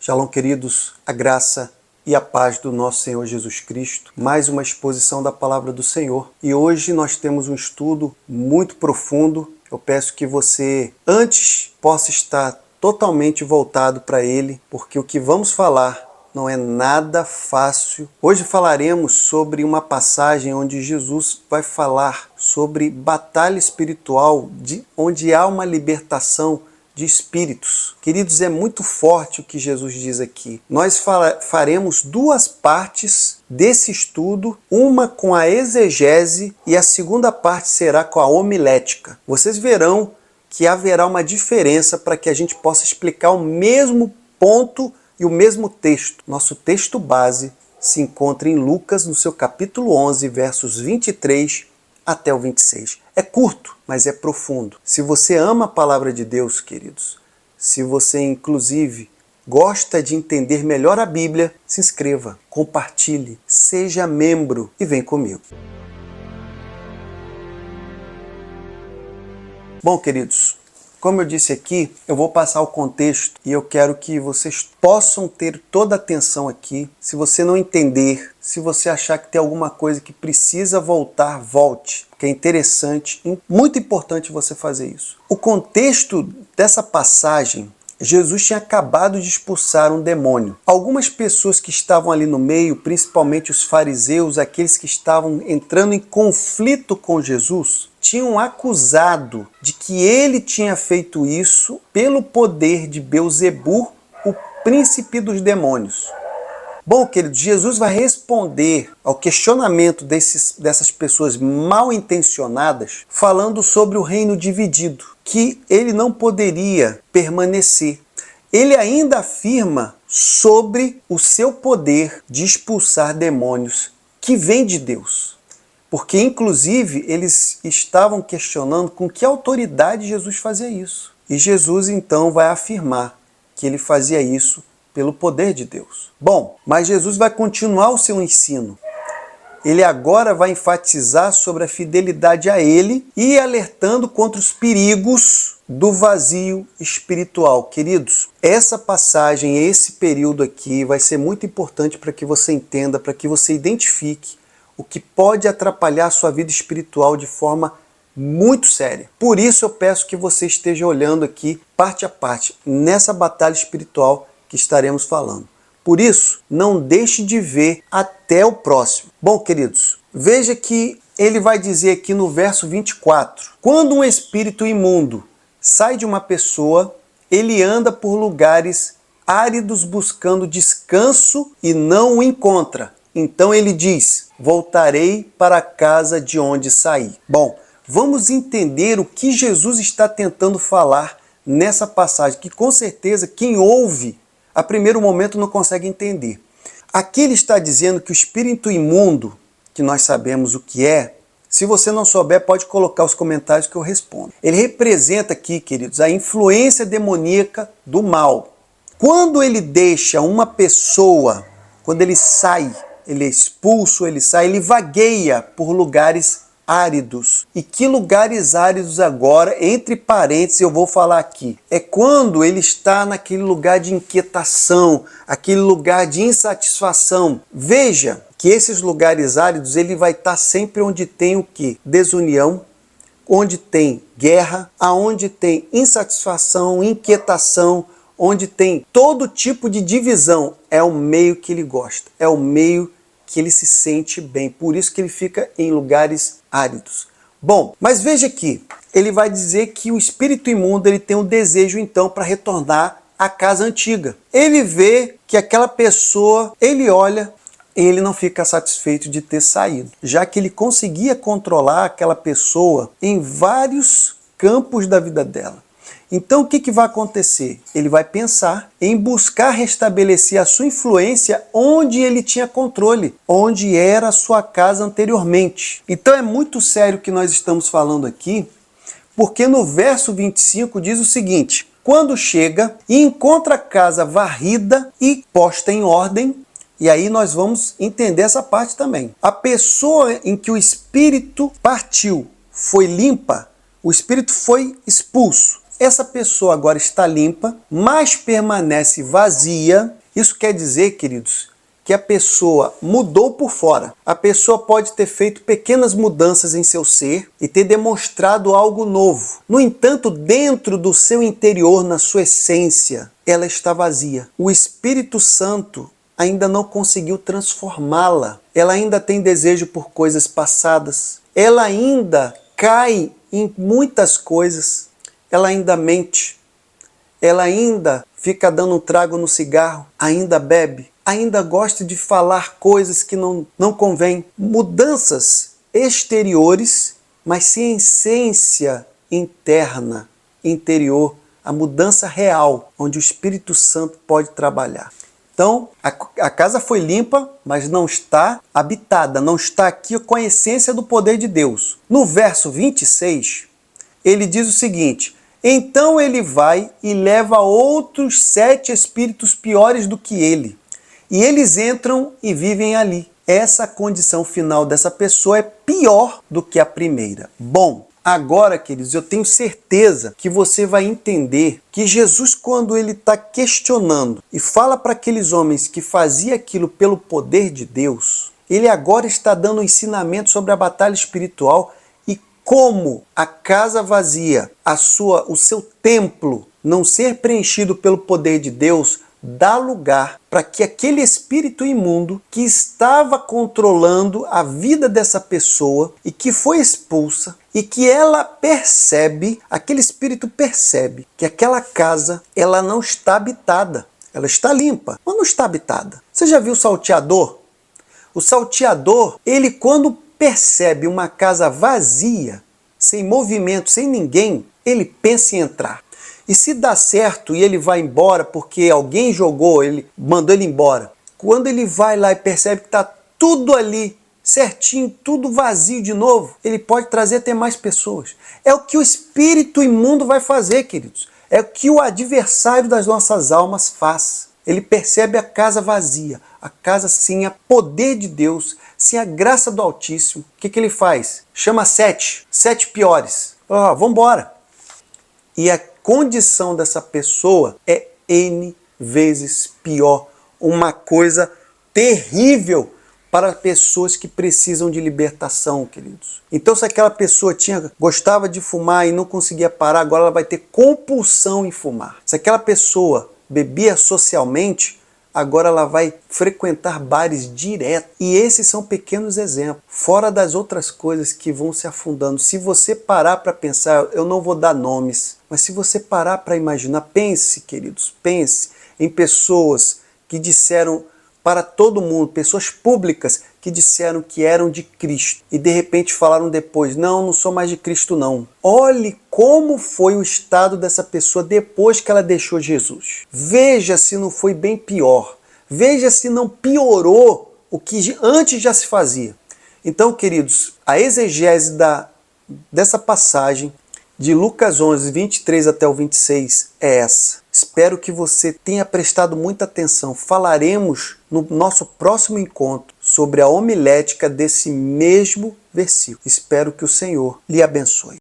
Shalom, queridos, a graça e a paz do nosso Senhor Jesus Cristo. Mais uma exposição da Palavra do Senhor. E hoje nós temos um estudo muito profundo. Eu peço que você, antes, possa estar totalmente voltado para ele, porque o que vamos falar não é nada fácil. Hoje falaremos sobre uma passagem onde Jesus vai falar sobre batalha espiritual, onde há uma libertação de espíritos. Queridos, é muito forte o que Jesus diz aqui. Nós faremos duas partes desse estudo, uma com a exegese e a segunda parte será com a homilética. Vocês verão que haverá uma diferença para que a gente possa explicar o mesmo ponto e o mesmo texto. Nosso texto base se encontra em Lucas, no seu capítulo 11, versos 23 até o 26. É curto, mas é profundo. Se você ama a palavra de Deus, queridos, se você inclusive gosta de entender melhor a Bíblia, se inscreva, compartilhe, seja membro e vem comigo. Bom, queridos, como eu disse aqui, eu vou passar o contexto e eu quero que vocês possam ter toda a atenção aqui. Se você não entender, se você achar que tem alguma coisa que precisa voltar, volte, porque é interessante, muito importante você fazer isso. O contexto dessa passagem, Jesus tinha acabado de expulsar um demônio. Algumas pessoas que estavam ali no meio, principalmente os fariseus, aqueles que estavam entrando em conflito com Jesus, tinham acusado de que ele tinha feito isso pelo poder de Belzebu, o príncipe dos demônios. Bom, queridos, Jesus vai responder ao questionamento dessas pessoas mal intencionadas, falando sobre o reino dividido, que ele não poderia permanecer. Ele ainda afirma sobre o seu poder de expulsar demônios que vem de Deus. Porque, inclusive, eles estavam questionando com que autoridade Jesus fazia isso. E Jesus, então, vai afirmar que ele fazia isso pelo poder de Deus. Bom, mas Jesus vai continuar o seu ensino. Ele agora vai enfatizar sobre a fidelidade a ele e alertando contra os perigos do vazio espiritual. Queridos, essa passagem, esse período aqui vai ser muito importante para que você entenda, para que você identifique o que pode atrapalhar a sua vida espiritual de forma muito séria. Por isso eu peço que você esteja olhando aqui, parte a parte, nessa batalha espiritual que estaremos falando. Por isso, não deixe de ver até o próximo. Bom, queridos, veja que ele vai dizer aqui no verso 24. Quando um espírito imundo sai de uma pessoa, ele anda por lugares áridos buscando descanso e não o encontra. Então ele diz, voltarei para a casa de onde saí. Bom, vamos entender o que Jesus está tentando falar nessa passagem, que com certeza quem ouve a primeiro momento não consegue entender. Aqui ele está dizendo que o espírito imundo, que nós sabemos o que é, se você não souber, pode colocar os comentários que eu respondo. Ele representa aqui, queridos, a influência demoníaca do mal. Quando ele deixa uma pessoa, quando ele sai, ele é expulso, ele sai, ele vagueia por lugares áridos. E que lugares áridos agora, entre parênteses, eu vou falar aqui. É quando ele está naquele lugar de inquietação, aquele lugar de insatisfação. Veja que esses lugares áridos, ele vai estar sempre onde tem o quê? Desunião, onde tem guerra, aonde tem insatisfação, inquietação, onde tem todo tipo de divisão. É o meio que ele gosta, é o meio que ele se sente bem. Por isso que ele fica em lugares áridos. Bom, mas veja aqui, ele vai dizer que o espírito imundo ele tem um desejo então para retornar à casa antiga. Ele vê que aquela pessoa, ele olha e ele não fica satisfeito de ter saído, já que ele conseguia controlar aquela pessoa em vários campos da vida dela. Então o que vai acontecer? Ele vai pensar em buscar restabelecer a sua influência onde ele tinha controle, onde era a sua casa anteriormente. Então é muito sério o que nós estamos falando aqui, porque no verso 25 diz o seguinte: quando chega e encontra a casa varrida e posta em ordem, e aí nós vamos entender essa parte também. A pessoa em que o espírito partiu foi limpa, o espírito foi expulso. Essa pessoa agora está limpa, mas permanece vazia Isso quer dizer, queridos, que a pessoa mudou por fora. A pessoa pode ter feito pequenas mudanças em seu ser e ter demonstrado algo novo. No entanto, dentro do seu interior, na sua essência, ela está vazia. O Espírito Santo ainda não conseguiu transformá-la. Ela ainda tem desejo por coisas passadas. Ela ainda cai em muitas coisas. Ela ainda mente. Ela ainda fica dando um trago no cigarro. Ainda bebe. Ainda gosta de falar coisas que não convém. Mudanças exteriores, mas sem essência interna, interior. A mudança real, onde o Espírito Santo pode trabalhar. Então, a casa foi limpa, mas não está habitada, não está aqui com a essência do poder de Deus. No verso 26, ele diz o seguinte: então ele vai e leva outros 7 espíritos piores do que ele, e eles entram e vivem ali. Essa condição final dessa pessoa é pior do que a primeira. Bom, agora, queridos, eu tenho certeza que você vai entender que Jesus, quando ele está questionando e fala para aqueles homens que faziam aquilo pelo poder de Deus, ele agora está dando um ensinamento sobre a batalha espiritual e como a casa vazia, o seu templo não ser preenchido pelo poder de Deus, dá lugar para que aquele espírito imundo que estava controlando a vida dessa pessoa e que foi expulsa e que ela percebe, aquele espírito percebe que aquela casa ela não está habitada, ela está limpa, mas não está habitada. Você já viu o salteador? O salteador, ele quando percebe uma casa vazia, sem movimento, sem ninguém, ele pensa em entrar. E se dá certo e ele vai embora porque alguém jogou, ele mandou ele embora. Quando ele vai lá e percebe que está tudo ali, certinho, tudo vazio de novo, ele pode trazer até mais pessoas. É o que o espírito imundo vai fazer, queridos. É o que o adversário das nossas almas faz. Ele percebe a casa vazia, a casa sem o poder de Deus, sem a graça do Altíssimo. O que ele faz? Chama 7 piores. Vamos embora. E a condição dessa pessoa é N vezes pior. Uma coisa terrível para pessoas que precisam de libertação, queridos. Então, se aquela pessoa gostava de fumar e não conseguia parar, agora ela vai ter compulsão em fumar. Se aquela pessoa bebia socialmente, agora ela vai frequentar bares direto. E esses são pequenos exemplos, fora das outras coisas que vão se afundando. Se você parar para pensar, eu não vou dar nomes, mas se você parar para imaginar, pense, queridos, pense em pessoas que disseram para todo mundo, pessoas públicas que disseram que eram de Cristo e de repente falaram depois, não sou mais de Cristo não. Olhe como foi o estado dessa pessoa depois que ela deixou Jesus. Veja se não foi bem pior. Veja se não piorou o que antes já se fazia. Então, queridos, a exegese dessa passagem de Lucas 11, 23 até o 26 é essa. Espero que você tenha prestado muita atenção. Falaremos no nosso próximo encontro sobre a homilética desse mesmo versículo. Espero que o Senhor lhe abençoe.